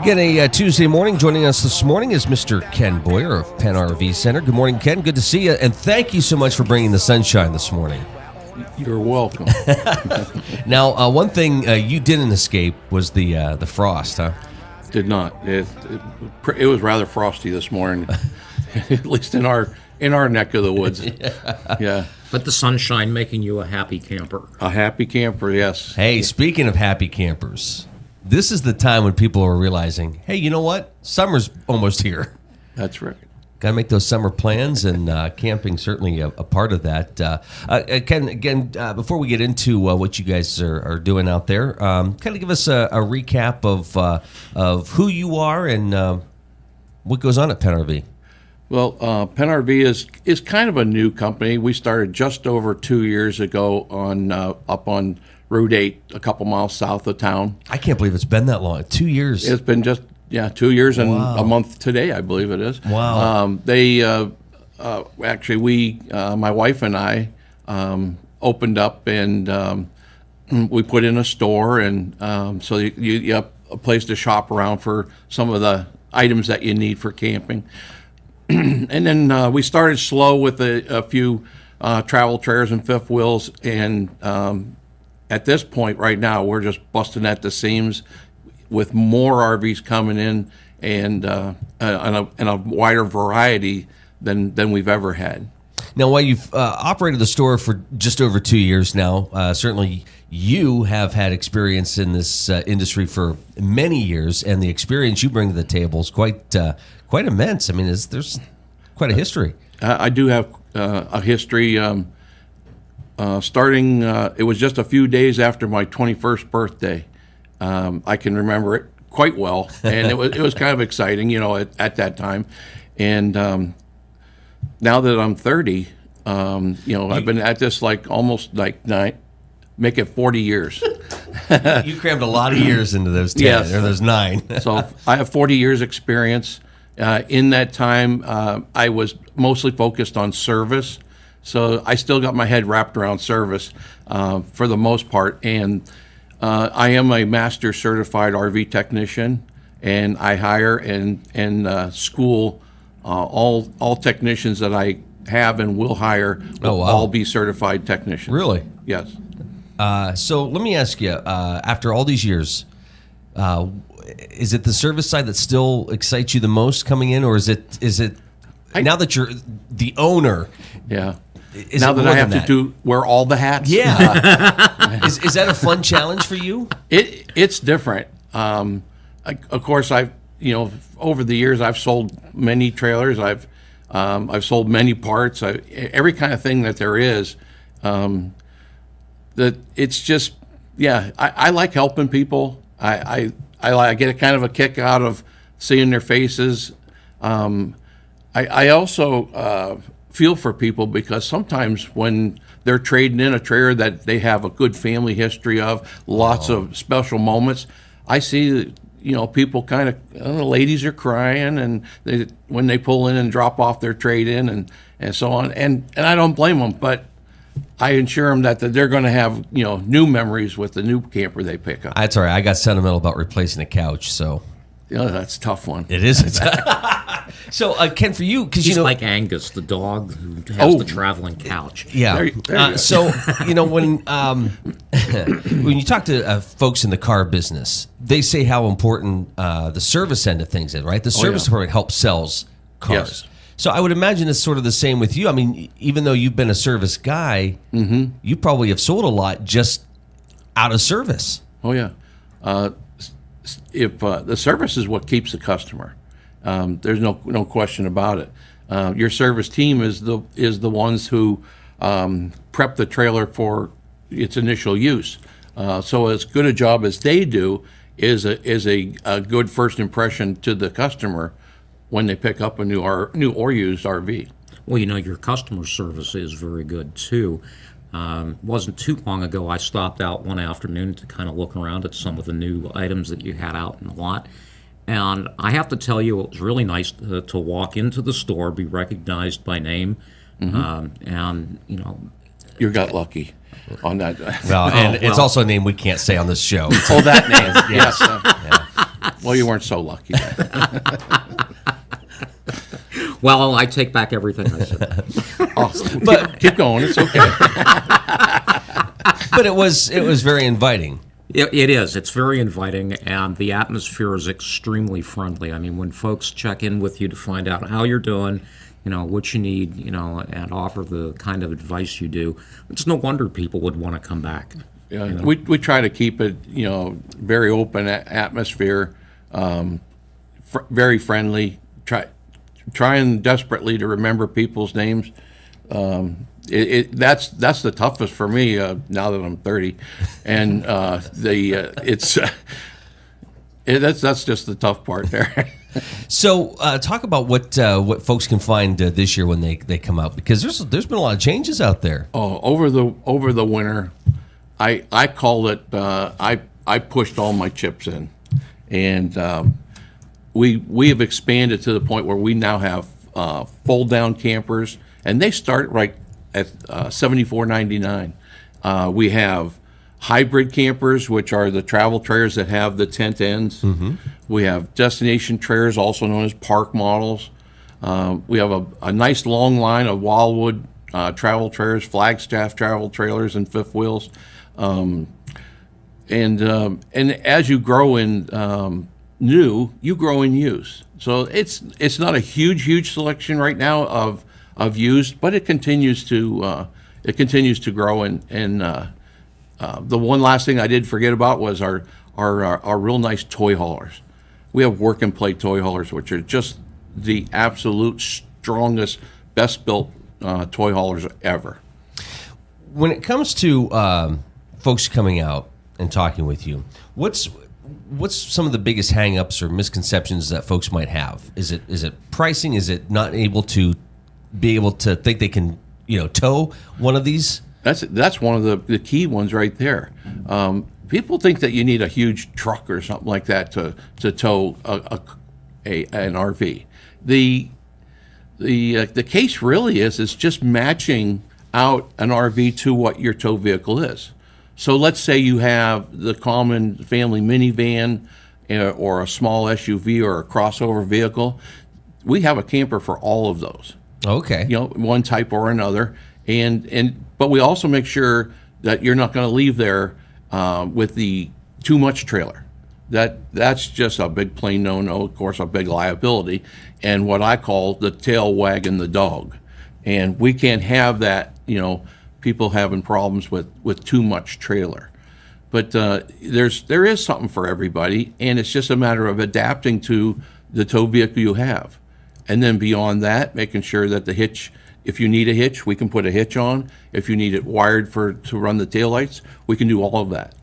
Again, a Tuesday morning. Joining us this morning is Mr. Ken Boyer of Penn RV Center. Good morning, Ken. Good to see you, and thank you so much for bringing the sunshine this morning. You're welcome. Now, one thing you didn't escape was the frost, huh? Did not. It was rather frosty this morning, at least in our neck of the woods. Yeah. But the sunshine making you a happy camper. A happy camper, yes. Hey, speaking of happy campers, this is the time when people are realizing, hey, you know what? Summer's almost here. That's right. Got to make those summer plans, and camping certainly a part of that. Ken, again, before we get into what you guys are doing out there, kind of give us a recap of who you are and what goes on at Penn RV. Well, Penn RV is kind of a new company. We started just over 2 years ago up on Route 8, a couple miles south of town. I can't believe it's been that long. 2 years. It's been just 2 years and a month today, I believe it is. Wow. Actually, my wife and I opened up, and we put in a store, and so you have a place to shop around for some of the items that you need for camping. And then we started slow with a few travel trailers and fifth wheels, and at this point right now, we're just busting at the seams with more RVs coming in and a wider variety than we've ever had. Now, while you've operated the store for just over 2 years now, certainly you have had experience in this industry for many years, and the experience you bring to the table is quite immense. I mean, there's quite a history. I do have a history. Starting, it was just a few days after my 21st birthday. I can remember it quite well, and it was kind of exciting, at that time. And now that I'm 30, I've been at this almost make it 40 years. You crammed a lot of years into those 10, yes. Or those 9. So I have 40 years experience. In that time, I was mostly focused on service. So I still got my head wrapped around service for the most part. And I am a master certified RV technician, and I hire and school all technicians that I have and will hire will all be certified technicians. Really? Yes. So let me ask you, after all these years, is it the service side that still excites you the most coming in, or is it now that you're the owner? Yeah. Now that I have to wear all the hats. Yeah. Is that a fun challenge for you? It's different. Of course, over the years I've sold many trailers. I've sold many parts. Every kind of thing that there is. That it's just I like helping people. I get a kind of a kick out of seeing their faces. I also feel for people, because sometimes when they're trading in a trailer that they have a good family history of, lots of special moments, I see people kind of, the ladies are crying, and when they pull in and drop off their trade in and so on, and I don't blame them, but I ensure them that they're going to have new memories with the new camper they pick up. That's all right. I got sentimental about replacing a couch, so that's a tough one. it is. So Ken, for you, because he's like Angus, the dog who has the traveling couch. Yeah. There you go. So when when you talk to folks in the car business, they say how important the service end of things is, right? The service department helps sells cars. Yes. So I would imagine it's sort of the same with you. I mean, even though you've been a service guy, you probably have sold a lot just out of service. Oh yeah. If the service is what keeps the customer, there's no question about it. Your service team is the ones who prep the trailer for its initial use. So as good a job as they do is a good first impression to the customer when they pick up a new or used RV. Well, your customer service is very good too. Wasn't too long ago I stopped out one afternoon to kind of look around at some of the new items that you had out in the lot. And I have to tell you, it was really nice to walk into the store, be recognized by name, and You got lucky on that. Well, and it's also a name we can't say on this show. Oh, that name. Yes. Well, you weren't so lucky then. Well, I take back everything I said. Oh, but keep going. It's okay. But it was very inviting. It is. It's very inviting, and the atmosphere is extremely friendly. I mean, when folks check in with you to find out how you're doing, what you need, and offer the kind of advice you do, it's no wonder people would want to come back. Yeah, we try to keep it, very open atmosphere, very friendly. Trying desperately to remember people's names. That's the toughest for me now that I'm 30, and that's just the tough part there. So talk about what folks can find this year when they come out, because there's been a lot of changes out there. Oh, over the winter, I call it I pushed all my chips in, and we have expanded to the point where we now have fold down campers, and they start right at $74.99. We have hybrid campers, which are the travel trailers that have the tent ends. Mm-hmm. We have destination trailers, also known as park models. We have a nice long line of Wildwood travel trailers, Flagstaff travel trailers, and fifth wheels. And as you grow in new, you grow in used. So it's not a huge selection right now of used, but it continues to grow. And the one last thing I did forget about was our real nice toy haulers. We have work and play toy haulers, which are just the absolute strongest, best built toy haulers ever. When it comes to folks coming out and talking with you, what's some of the biggest hang-ups or misconceptions that folks might have? Is it pricing? Is it not able to think they can tow one of these? That's one of the key ones right there. People think that you need a huge truck or something like that to tow an RV. The case really is just matching out an RV to what your tow vehicle is. So let's say you have the common family minivan or a small SUV or a crossover vehicle. We have a camper for all of those. Okay. One type or another. But we also make sure that you're not going to leave there with the too much trailer. That's just a big plain no-no, of course, a big liability, and what I call the tail wagging the dog. And we can't have that, people having problems with too much trailer. But there is something for everybody, and it's just a matter of adapting to the tow vehicle you have. And then beyond that, making sure that the hitch, if you need a hitch, we can put a hitch on. If you need it wired to run the taillights, we can do all of that.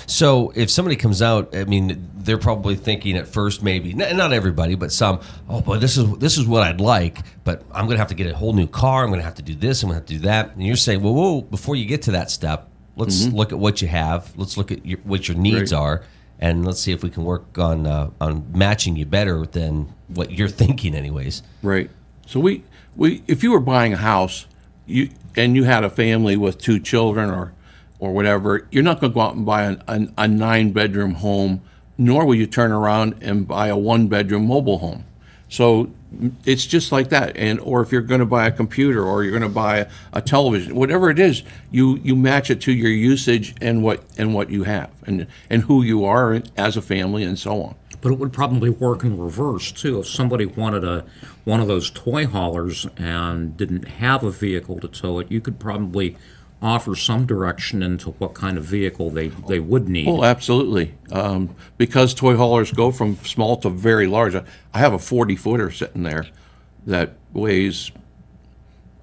So if somebody comes out, I mean, they're probably thinking at first, maybe not everybody, but some, oh boy, this is what I'd like, but I'm going to have to get a whole new car. I'm going to have to do this. I'm going to have to do that. And you're saying, well, whoa, before you get to that step, let's look at what you have. Let's look at what your needs are, and let's see if we can work on matching you better than what you're thinking, anyways. Right. So we if you were buying a house, you had a family with 2 children or whatever, you're not going to go out and buy a 9-bedroom home, nor will you turn around and buy a 1-bedroom mobile home. So it's just like that. Or if you're going to buy a computer or you're going to buy a television, whatever it is, you match it to your usage and what you have and who you are as a family and so on. But it would probably work in reverse too. If somebody wanted one of those toy haulers and didn't have a vehicle to tow it, you could probably offer some direction into what kind of vehicle they would need. Oh, absolutely. Because toy haulers go from small to very large. I have a 40-footer sitting there that weighs,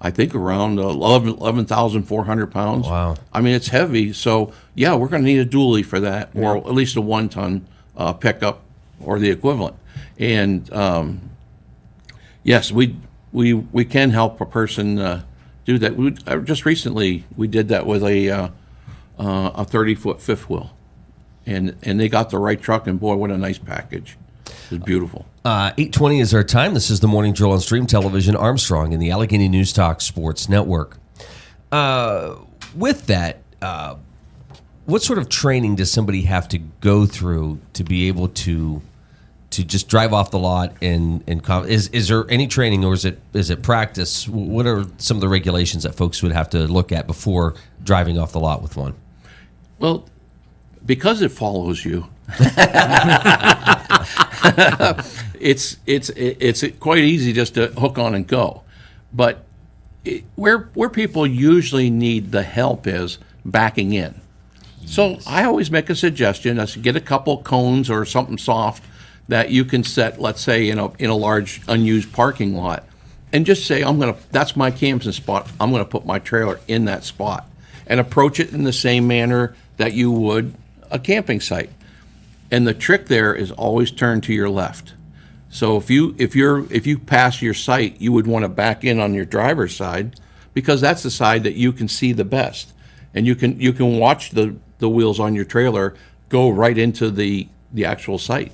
I think, around 11,400 pounds. Wow. I mean, it's heavy. So, yeah, we're going to need a dually for that, or at least a 1-ton pickup or the equivalent. And, yes, we can help a person do that. Just recently, we did that with a 30-foot fifth wheel, and they got the right truck, and boy, what a nice package! It was beautiful. 8:20 is our time. This is the Morning Drill on Stream Television, Armstrong, and the Allegheny News Talk Sports Network. With that, what sort of training does somebody have to go through to be able to who just drive off the lot is there any training, or is it practice? What are some of the regulations that folks would have to look at before driving off the lot with one? Well, because it follows you, it's quite easy just to hook on and go. But where people usually need the help is backing in. So I always make a suggestion: is get a couple cones or something soft that you can set, let's say, in a large unused parking lot, and just say, that's my camping spot. I'm going to put my trailer in that spot, and approach it in the same manner that you would a camping site. And the trick there is always turn to your left. So if you pass your site, you would want to back in on your driver's side, because that's the side that you can see the best, and you can watch the wheels on your trailer go right into the actual site.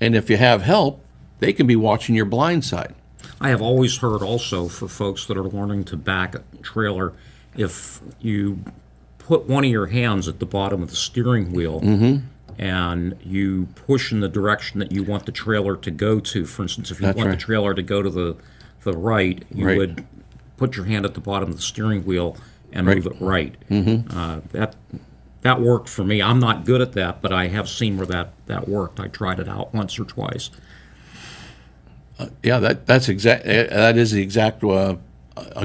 And if you have help, they can be watching your blind side. I have always heard also, for folks that are learning to back a trailer, if you put one of your hands at the bottom of the steering wheel and you push in the direction that you want the trailer to go to. For instance, if you want the trailer to go to the right, you would put your hand at the bottom of the steering wheel and move it right. That worked for me. I'm not good at that, but I have seen where that worked. I tried it out once or twice. That is the exact a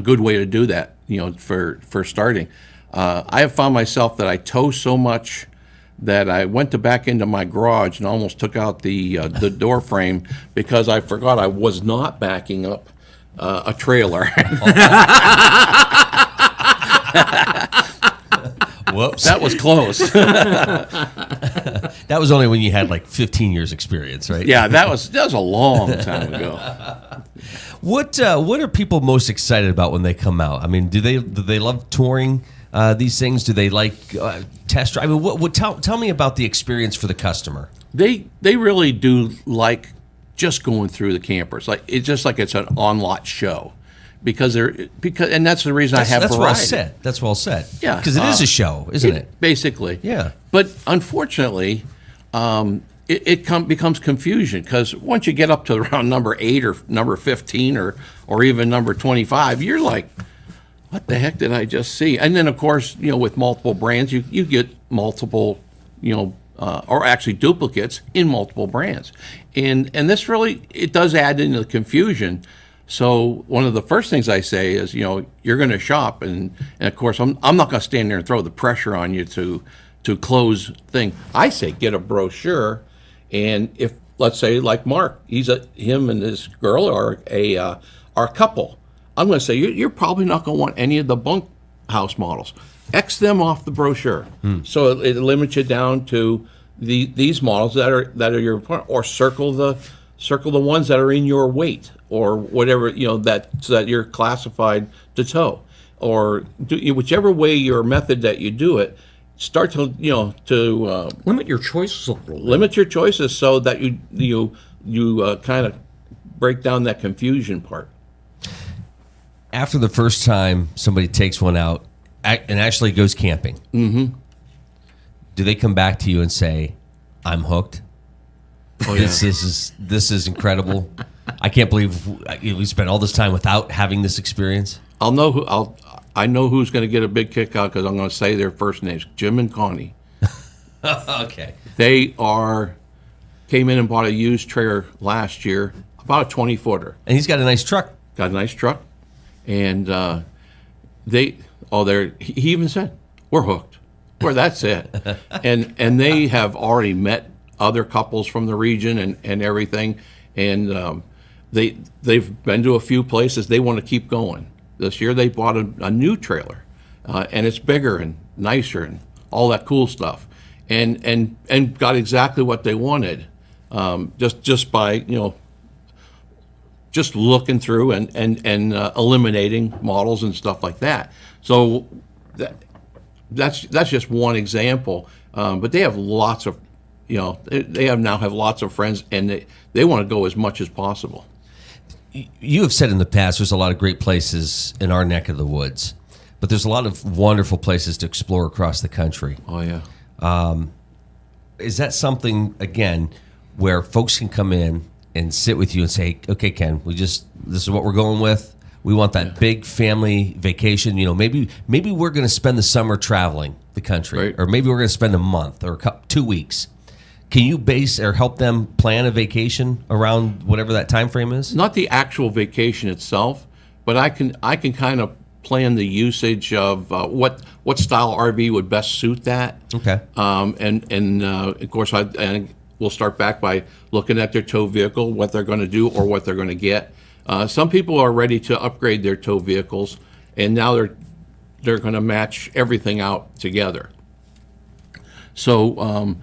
good way to do that. For starting. I have found myself that I tow so much that I went to back into my garage and almost took out the door frame because I forgot I was not backing up a trailer. Whoops. That was close. That was only when you had like 15 years experience, right? Yeah, that was a long time ago. What are people most excited about when they come out? I mean, do they love touring these things? Do they like test drive? I mean, tell me about the experience for the customer. They really do like just going through the campers. It's just like it's an on-lot show. Because and that's the reason I have variety. That's well said. Yeah, because it is a show, isn't it? Basically. Yeah. But unfortunately, it becomes confusion, because once you get up to around number 8 or number 15 or even number 25, you're like, what the heck did I just see? And then of course, with multiple brands, you get multiple, or actually duplicates in multiple brands, and this really, it does add into the confusion. So one of the first things I say is, you're going to shop, and of course I'm not going to stand there and throw the pressure on you to close thing. I say get a brochure, and if, let's say, like Mark, him and his girl are a couple, I'm going to say you're probably not going to want any of the bunkhouse models. X them off the brochure, so it limits you down to these models that are your, or circle the ones that are in your weight, or whatever, so that you're classified to tow, or whichever way your method that you do it. Start to limit your choices a little bit. Limit your choices so that you kind of break down that confusion part. After the first time somebody takes one out and actually goes camping, do they come back to you and say, "I'm hooked"? Oh, yeah. This is incredible. I can't believe we spent all this time without having this experience. I know who's going to get a big kick out, because I'm going to say their first names: Jim and Connie. Okay. They came in and bought a used trailer last year, about a 20-footer. And he's got a nice truck. And he even said, "We're hooked. That's it." and they have already met other couples from the region and everything, and they've been to a few places. They want to keep going. This year they bought a new trailer, and it's bigger and nicer and all that cool stuff, and got exactly what they wanted, just by just looking through and eliminating models and stuff like that. So that's just one example, but they have lots of they now have lots of friends, and they want to go as much as possible. You have said in the past there's a lot of great places in our neck of the woods, but there's a lot of wonderful places to explore across the country. Oh, yeah. Is that something, again, where folks can come in and sit with you and say, okay, Ken, this is what we're going with. We want that big family vacation. Maybe we're going to spend the summer traveling the country, right. or maybe we're going to spend a month or 2 weeks. Can you base or help them plan a vacation around whatever that time frame is? Not the actual vacation itself, but I can kind of plan the usage of what style RV would best suit that. Okay. And of course, we'll start back by looking at their tow vehicle, what they're going to do or what they're going to get. Some people are ready to upgrade their tow vehicles, and now they're going to match everything out together. So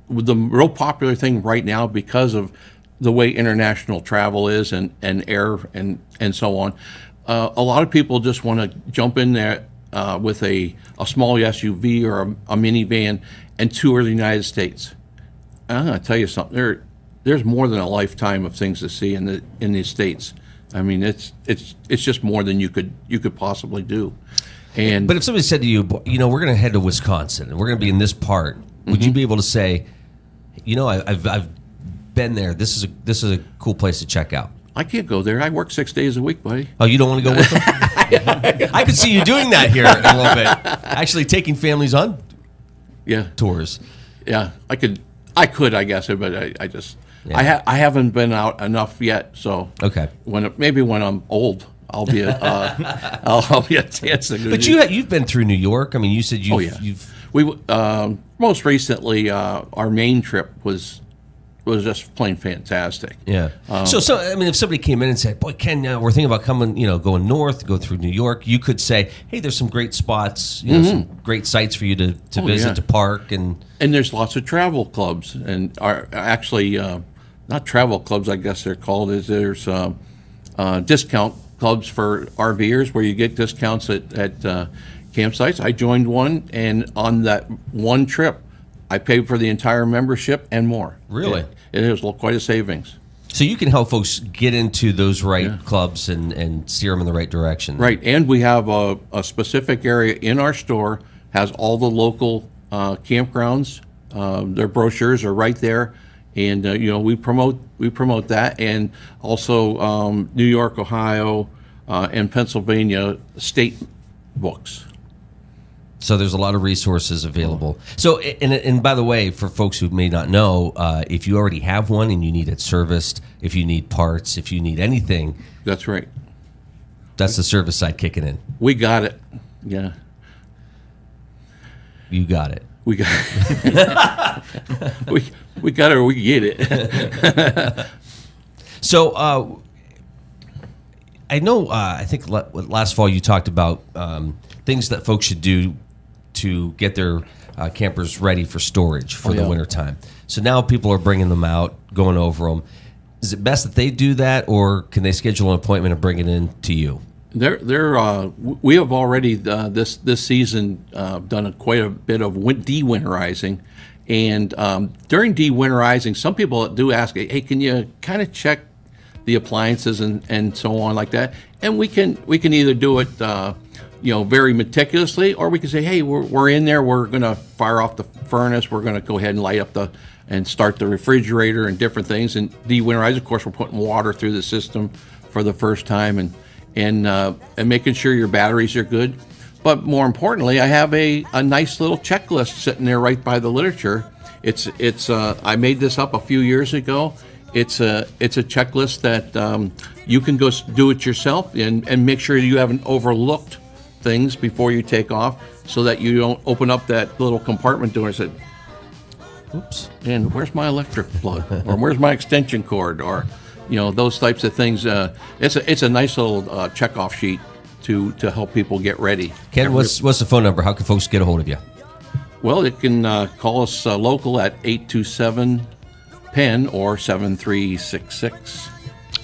the real popular thing right now, because of the way international travel is and air and so on, a lot of people just want to jump in there with a small SUV or a minivan and tour the United States. And I'm going to tell you something. There's more than a lifetime of things to see in the States. I mean, it's just more than you could possibly do. But if somebody said to you, we're going to head to Wisconsin and we're going to be in this part, would you be able to say, I've been there. This is a cool place to check out? I can't go there. I work 6 days a week, buddy. Oh, you don't want to go with them? I could see you doing that here in a little bit. Actually taking families on tours. Yeah, I could, I guess, but I just I haven't been out enough yet. So okay, maybe when I'm old, I'll be I'll be a chance to go. But you've been through New York. I mean, you said we most recently our main trip was just plain fantastic. Yeah. So I mean, if somebody came in and said, "Boy, Ken, we're thinking about coming, going north, go through New York," you could say, "Hey, there's some great spots, some great sites for you to visit, to park, and there's lots of travel clubs, and are actually not travel clubs, I guess they're called. There's discount clubs for RVers where you get discounts at campsites. I joined one, and on that one trip, I paid for the entire membership and more. Really? It was quite a savings. So you can help folks get into those clubs and steer them in the right direction. Right, and we have a specific area in our store, has all the local campgrounds. Their brochures are right there, and we promote that, and also New York, Ohio, and Pennsylvania state books. So there's a lot of resources available. So, and by the way, for folks who may not know, if you already have one and you need it serviced, if you need parts, if you need anything. That's right. That's the service side kicking in. We got it. Yeah. You got it. We got it. we got it or we get it. So, I know, I think last fall you talked about things that folks should do to get their campers ready for storage for the wintertime. So now people are bringing them out, going over them. Is it best that they do that, or can they schedule an appointment and bring it in to you? We have already this season done quite a bit of de-winterizing, and during de-winterizing, some people do ask, "Hey, can you kind of check the appliances and so on like that?" And we can either do it very meticulously, or we can say, "Hey, we're in there. We're going to fire off the furnace. We're going to go ahead and light up and start the refrigerator and different things and de-winterize." Of course, we're putting water through the system for the first time and making sure your batteries are good. But more importantly, I have a nice little checklist sitting there right by the literature. It's I made this up a few years ago. It's a checklist that you can go do it yourself and make sure you haven't overlooked things before you take off, so that you don't open up that little compartment door and say, "Oops, and where's my electric plug?" or "Where's my extension cord?" or those types of things. It's a nice little checkoff sheet to help people get ready. Ken, what's the phone number? How can folks get a hold of you? Well, they can call us local at 827 Penn or 7366.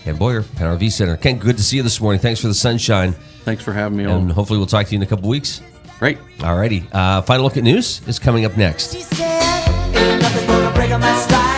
Ken Boyer, Penn RV Center. Ken, good to see you this morning. Thanks for the sunshine. Thanks for having me on. And hopefully we'll talk to you in a couple weeks. Great. All righty. Final look at news is coming up next. She said, ain't nothing gonna break my stride.